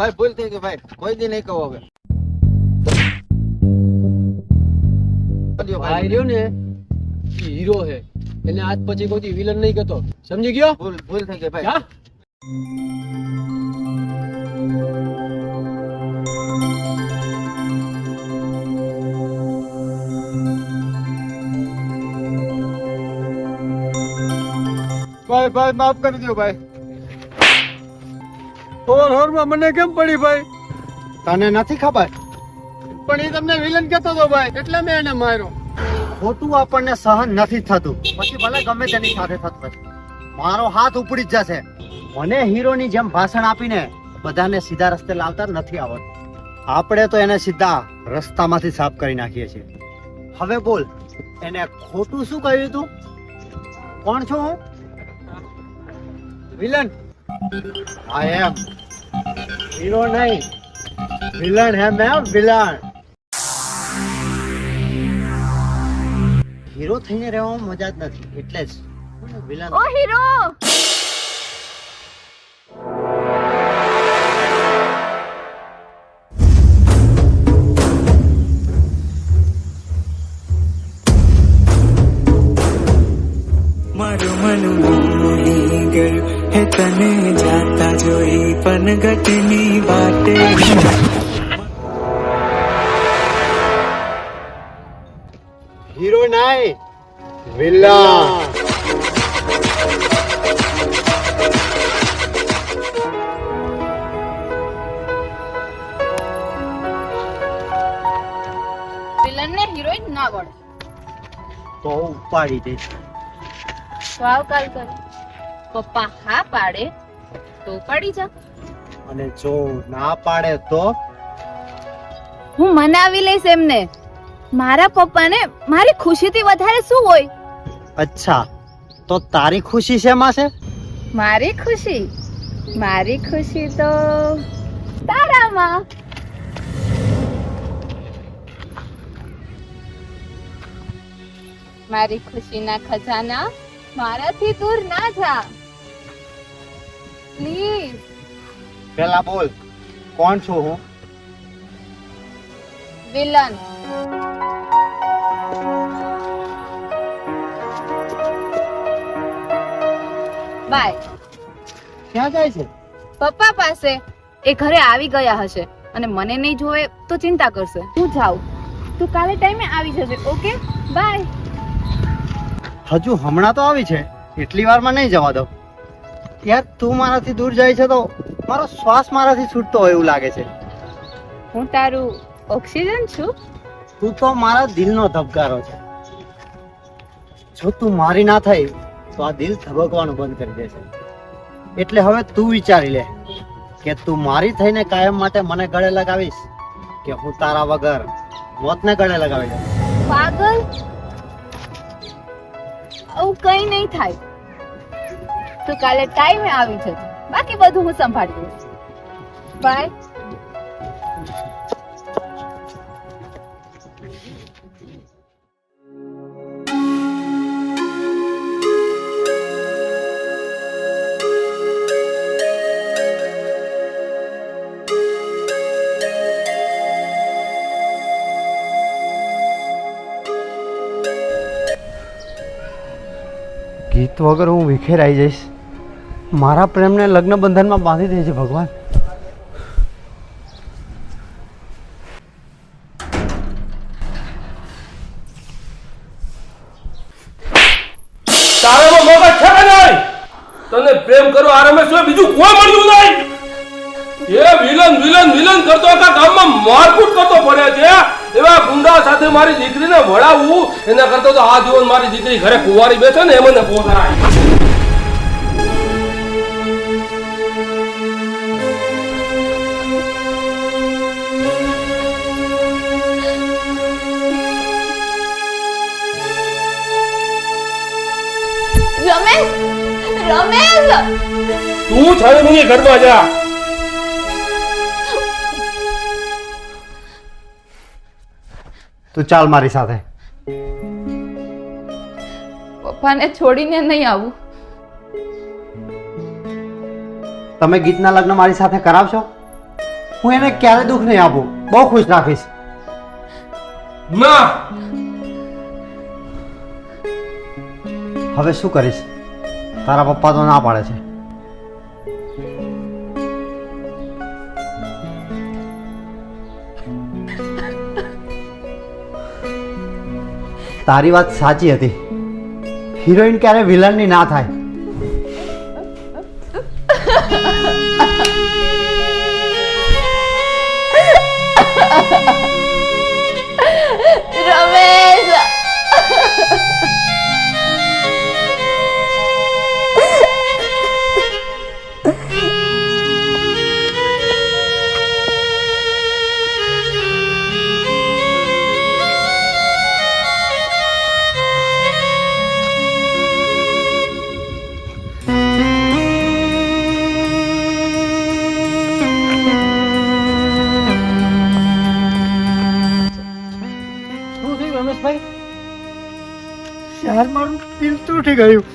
ભાઈ ભૂલ થઈ ગઈ ભાઈ, કોઈ દી નહીં કહો હવે. ભાઈ રહ્યો ને ઈ હીરો હે, એને આજ પછી કોઈ દી વિલન નહીં કહેતો, સમજી ગયો? ભૂલ થઈ ગઈ ભાઈ. હા ભાઈ ભાઈ માફ કરી દો ભાઈ. હોરમાં મને કેમ પડી ભાઈ? તને નથી ખબર? પણ એ તમને વિલન કહેતો હતો ભાઈ, એટલે મેં એને માર્યો. ખોટું આપણને સહન નથી થતું, પછી ભલે ગમે તેની સાથે થતું હોય. મારો હાથ ઉપડી જ જશે. મને હીરોની જેમ ભાષણ આપીને બધાને સીધા રસ્તે લાવતા નથી આવડતું. આપણે તો એને સીધા રસ્તામાંથી સાફ કરી નાખીએ છીએ. હવે બોલ, એને ખોટું શું કહ્યું તું? કોણ છો હું? વિલન. આઈ એમ હીરો નહીં, વિલન હે મેં, વિલન. હીરો થઈને રહેવામાં મજા જ નથી, એટલે જ વિલન. ઓ હીરો, મારું મન મોહી ગયું હે તને જાતા જોઈ પનગટની વાટે. હીરો નહીં, વિલન. વિલન ને હિરોઈન ના વળે. તો ઉપાડી દઈશ. વાવકાલ કર. પપ્પા હા પાડે તો પડી જા. અને જો ના પાડે તો? હું મનાવી લઈશ એમને. મારા પપ્પાને મારી ખુશીથી વધારે શું હોય? અચ્છા, તો તારી ખુશી શેમાં છે? મારી ખુશી તો તારામાં. મારી ખુશીના ખજાના મારાથી દૂર ના જા પ્લીઝ. પેલા બોલ, કોણ છું હું? વિલન. બાય. ક્યાં જાય છે? પપ્પા પાસે. એ ઘરે આવી ગયા હશે અને મને નહીં જોવે તો ચિંતા કરશે. હું જાઉં, તું કાલે ટાઈમે આવી જજે. Okay bye. હજુ હમણાં તો આવી છે, એટલી વારમાં નહીં જવા દો. યાર તું મારાથી દૂર જાય છે તો મારો શ્વાસ મારાથી છૂટતો હોય એવું લાગે છે. હું તારું ઓક્સિજન છું. તું તો મારા દિલનો ધબકારો છે. જો તું મારી ના થઈ તો આ દિલ ધબકવાનું બંધ કરી દેશે. એટલે હવે તું વિચારી લે કે તું મારી થઈને કાયમ માટે મને ગળે લગાવીશ કે હું તારા વગર મોતને ગળે લગાવી દઉં. પાગલ, આવું કઈ નહીં થાય. તું કાલે ટાઈમે આવી જજે, બાકી બધું હું સંભાળી લઈશ. બાય. ગીત વગર હું વિખેરાઈ જઈશ. મારા પ્રેમને લગ્ન બંધનમાં બાંધી દેજે ભગવાન. તારામાં મગજ છે કે નહીં? તને પ્રેમ કરો આ રમે સિવાય બીજું કોઈ મળ્યું નહીં. એ વિલન કરતો આખા ગામમાં મારકૂટ કરતો પડે છે. એવા ગુંડા સાથે મારી દીકરીને વળાવવું એના કરતા તો આ જીવન મારી દીકરી ઘરે કુંવારી બેસે ને એ મને પોસાય. રમેશ, તું છાને મુંગે ઘરમાં જા. તું ચાલ મારી સાથે. પપ્પાને છોડીને નહીં આવું. તમે ગીતના લગ્ન મારી સાથે કરાવશો? હું એને ક્યારે દુઃખ નહીં આપું, બહુ ખુશ રાખીશ. ના, હવે શું કરીશ? તારા પપ્પા તો ના પાડે છે. તારી વાત સાચી હતી, હિરોઈન ક્યારે વિલનની ના થાય. રમેશ, શું થયું રમેશભાઈ? યાર મારું દિલ તૂટી ગયું.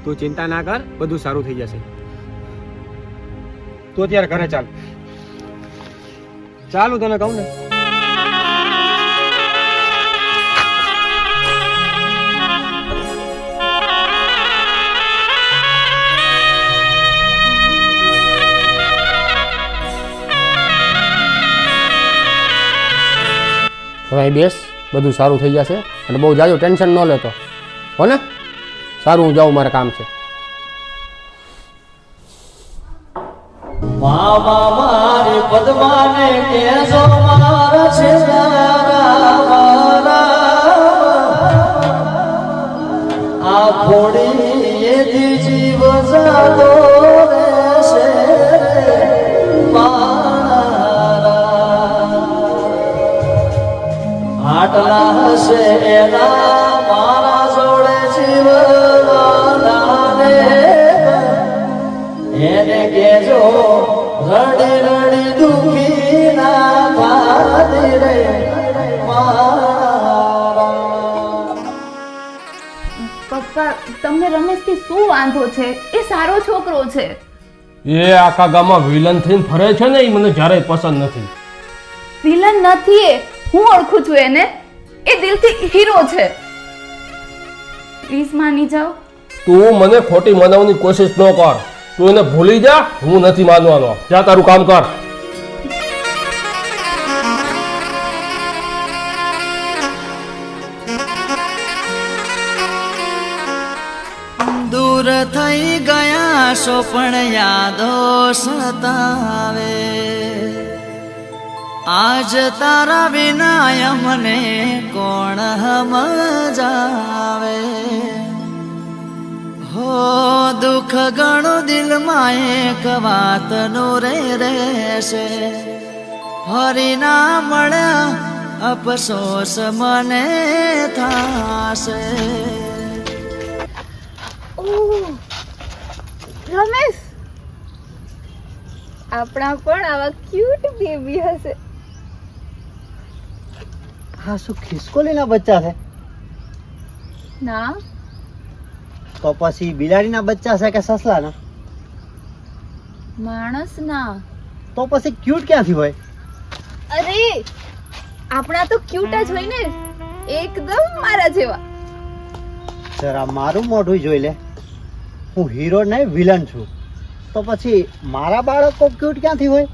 તું ચિંતા ના કર, બધું સારું થઈ જશે. તું અત્યારે ઘરે ચાલ. ચાલ હું તને કહું ને. હવે અહીં બેસ, બધું સારું થઈ જશે અને બહુ જાજો ટેન્શન ન લેતો હો ને. સારું, હું જાઉં, મારે કામ છે. મામા મારી પદ્માને કેસો મારા છે આ ફોડી એથી જીવ જાતો રહેશે આટલા હશે એના મારા જોડે જીવવાના એને કેજો રડી રડી દુખી ના થાતી રે મારા. પપ્પા, તમને રમેશથી શું વાંધો છે? એ સારો છોકરો છે. એ આખા ગામમાં વિલન થઈને ફરે છે ને, એ મને જરાય પસંદ નથી. વિલન નથી એ, હું ઓળખું છું એને. એ દિલથી હીરો છે. પ્લીઝ માની જાઓ. તું મને ખોટી મનાવવાની કોશિશ ન કર. તું એને ભૂલી જા, હું નથી માનવાનો. જા તારું કામ કર. દૂર થઈ ગયા છો પણ યાદો સતાવે આજ તારા વિના મને કોણ સમજાવે હો દુઃખ ઘણું દિલમાં એક વાતનું રહેશે ફરી ના મળ્યા અફસોસ મને થાશે. રમેશ, આપણા પણ આવા ક્યુટ બેબી હશે. હા, શું ખિસકોલીના બચ્ચા છે? ના, તો પછી બિલાડીના બચ્ચા છે કે સસલાના? માણસ ના. તો પછી ક્યુટ ક્યાંથી હોય? અરે, આપણા તો ક્યુટ જ હોય ને, એકદમ મારા જેવા. જરા મારું મોઢું જોઈ લે. હું હીરો નહીં વિલન છું, તો પછી મારા બાળકો ક્યુટ ક્યાંથી હોય?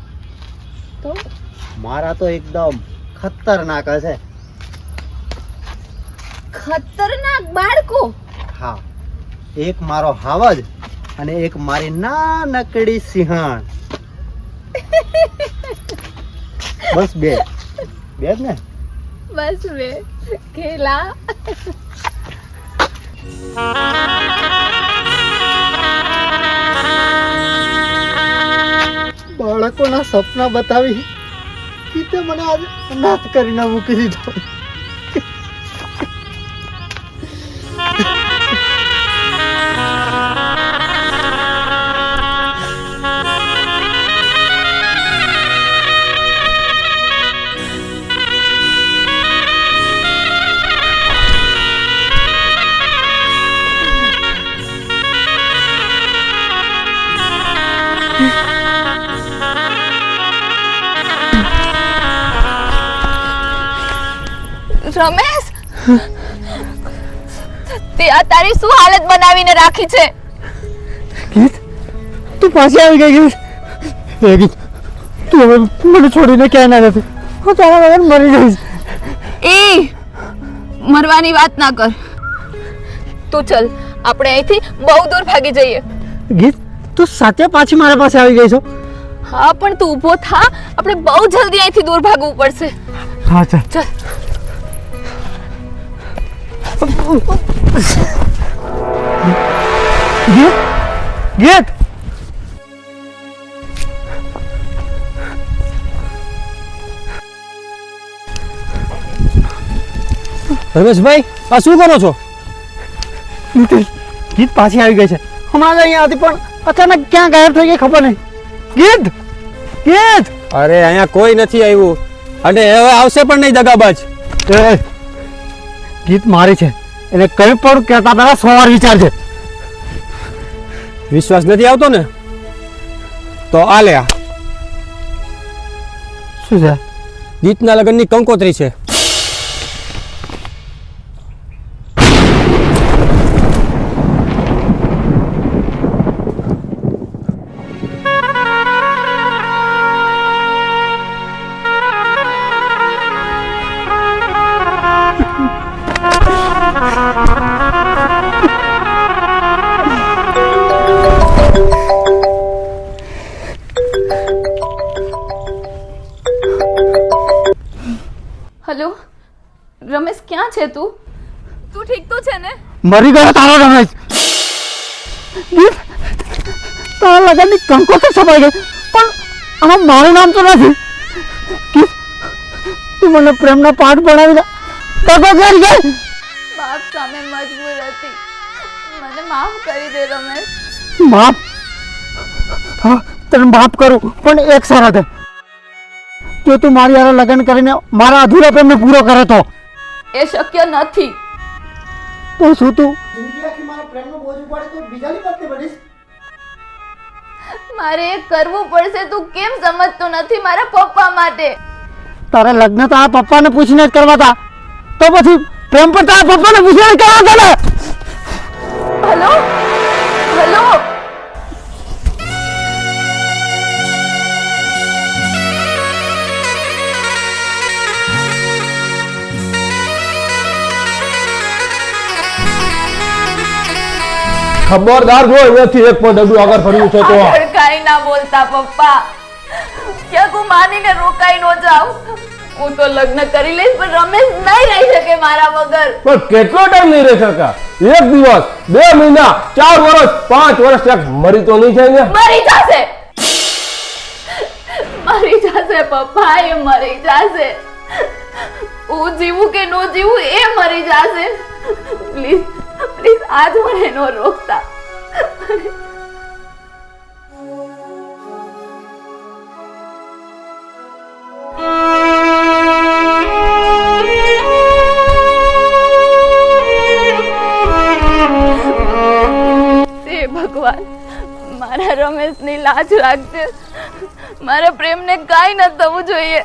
તો મારા તો એકદમ ખતરનાક હશે. ખતરનાક બાળકો? હા, એક મારો હાવજ અને એક મારી નાનકડી સિંહણ. બસ બે જ ને? બસ વે ખેલા. બાળકોના સપના બતાવી કીતે મને આજે અનાથ કરીને મૂકી દીધો. રમેશ, તે આ તારી શું હાલત બનાવીને રાખી છે? ગીત તું પાછી આવી ગઈ ગીત. એ ગીત તું હવે મને છોડીને ક્યાંય ના જતી. હું તારા વગર મરી જઈશ. એ મરવાની વાત ના કર. તું ચલ, આપણે અહીંથી બહુ દૂર ભાગી જઈએ. ગીત તું સાચે પાછી મારા પાસે આવી ગઈ છો? હા, પણ તું ઊભો થા, આપણે બહુ જલ્દી અહીંથી દૂર ભાગવું પડશે. હા ચાલ. ચલ. ગીત ગીત રમેશભાઈ આ શું કરો છો? ગીત પાછી આવી ગઈ છે. હમણાં જ અહીંયા હતી પણ અચાનક ક્યાં ગાયબ થઈ ગઈ ખબર નહીં. ગીત ગીત અરે અહીંયા કોઈ નથી આવ્યું અને હવે આવશે પણ નહીં દગાબાજ. એ ગીત મારી છે, એને કંઈ પણ કહેતા પહેલા 100 વાર વિચારજે. વિશ્વાસ નથી આવતો ને તો આ લે, આ શું છે? ગીતના લગ્નની કંકોત્રી છે. હેલો રમેશ, ક્યાં છે તું? તું ઠીક તો છે ને? મરી ગયો તારો રમેશ. ગીત તારા લગનની કંકોત્રી છપાઈ ગઈ પણ આમાં મારું નામ તો નથી. ગીત તું મને પ્રેમના પાઠ ભણાવી દે. કરી ગઈ. બાપ સામે મજબૂર હતી, મને માફ કરી દે રમેશ. માફ? હા તને માફ કરું, પણ એક શરત. જો તું મારી હારે લગ્ન કરીને મારા અધૂરા પ્રેમને પૂરો કરે તો. એ શક્ય નથી. તો શું તું જિંદગી આખી મારા પ્રેમનો બોજ ઉપાડે તો બીજાની પત્ની બનીશ? મારે એ કરવું પડશે. તું કેમ સમજતો નથી મારા પપ્પા માટે? તારે લગ્ન તારા પપ્પાને પૂછીને જ કરવા હતા, તો પછી પ્રેમ પણ તારા પપ્પાને પૂછીને જ કરવા હતા ને. હેલો હેલો, ખબરદાર જો અહીંયાથી એક પણ ડગલું આગળ ફર્યું છે તો કાઈ ના બોલતા પપ્પા. ક્યાંક હું માનીને રોકાઈ ન જાઉં. હું તો લગ્ન કરી લઈશ પણ રમેશ નહીં રહી શકે મારા વગર. પણ કેટલો ટાઈમ નહીં રહી શકા? 1 દિવસ, 2 મહિના, 4 વર્ષ, 5 વર્ષ ક્યાંક મરી તો નહીં જાય ને? મરી જશે, મરી જશે પપ્પા, એ મરી જશે. હું જીવું કે નો જીવું એ મરી જશે. પ્લીઝ પ્લીઝ આજ મને નો રોકતા. હે ભગવાન, મારા રમેશની લાજ રાખજે. મારા પ્રેમને કાંઈ ન થવું જોઈએ.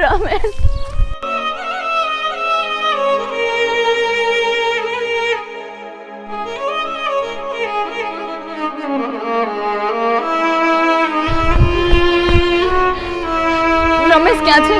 રમેશ, રમેશ ક્યાં છે?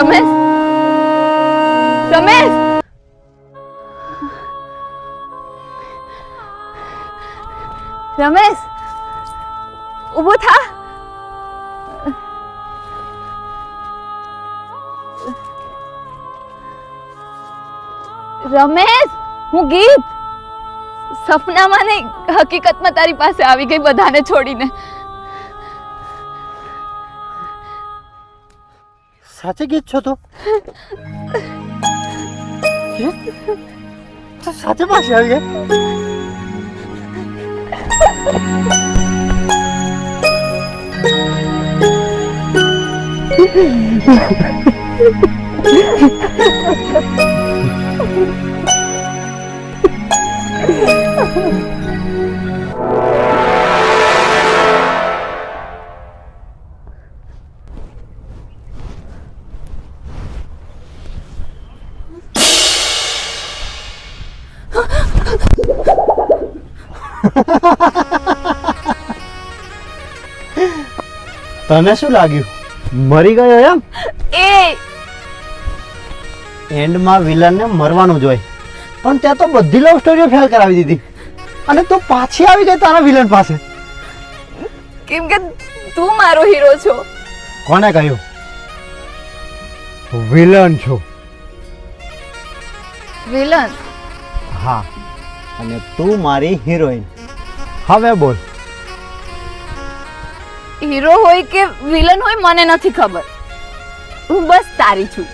રમેશ, રમેશ, રમેશ, ઊભો થા. રમેશ, હું ગીત સપનામાં નહીં હકીકતમાં તારી પાસે આવી ગઈ બધાને છોડીને. સાચે ગીત છો તો? સાચે પાછી આવી ગયા? તને શું લાગ્યું મરી ગયો એમ? એ એન્ડમાં વિલનને મરવાનું જ હોય, પણ ત્યાં તો બધી લવ સ્ટોરીઓ ફેલ કરાવી દીધી અને તું પાછી આવી ગઈ તારા વિલન પાસે. કેમ કે તું મારો હીરો છો. કોને કહ્યું? વિલન છો. વિલન? હા, અને તું મારી હિરોઈન. હવે બોલ. હીરો હોય કે વિલન હોય મને નથી ખબર, હું બસ તારી છું.